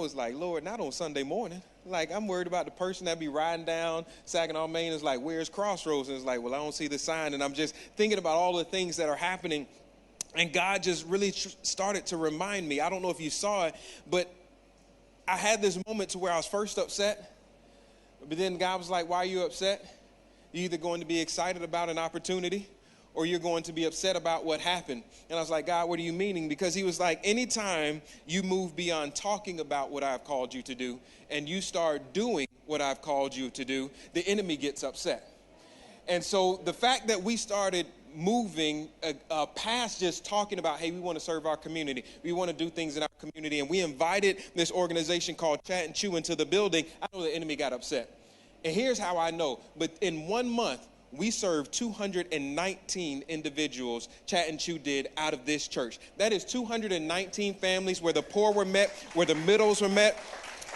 was like, Lord, not on Sunday morning. Like, I'm worried about the person that be riding down Saginaw, Maine. Is like, where's Crossroads? And it's like, well, I don't see the sign. And I'm just thinking about all the things that are happening. And God just really started to remind me. I don't know if you saw it, but I had this moment to where I was first upset. But then God was like, why are you upset? You're either going to be excited about an opportunity or you're going to be upset about what happened. And I was like, God, what are you meaning? Because he was like, anytime you move beyond talking about what I've called you to do and you start doing what I've called you to do, the enemy gets upset. And so the fact that we started moving past just talking about, hey, we want to serve our community, we want to do things in our community, and we invited this organization called Chat and Chew into the building, I know the enemy got upset. And here's how I know. But in 1 month, we served 219 individuals, Chat and Chew did, out of this church. That is 219 families where the poor were met, where the middles were met,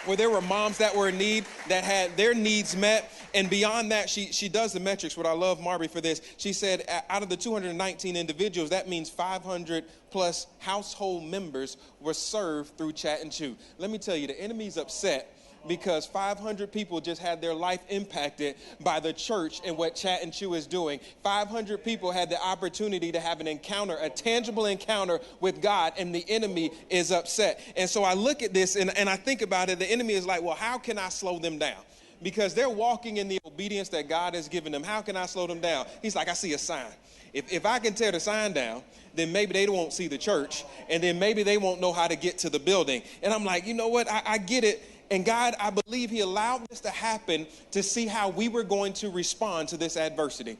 where there were moms that were in need, that had their needs met. And beyond that, she does the metrics. What I love Marby for this, she said out of the 219 individuals, that means 500 plus household members were served through Chat and Chew. Let me tell you, the enemy's upset because 500 people just had their life impacted by the church and what Chat and Chew is doing. 500 people had the opportunity to have an encounter, a tangible encounter with God, and the enemy is upset. And so I look at this and I think about it. The enemy is like, well, how can I slow them down? Because they're walking in the obedience that God has given them. How can I slow them down? He's like, I see a sign. If I can tear the sign down, then maybe they won't see the church, and then maybe they won't know how to get to the building. And I'm like, you know what? I get it. And God, I believe he allowed this to happen to see how we were going to respond to this adversity.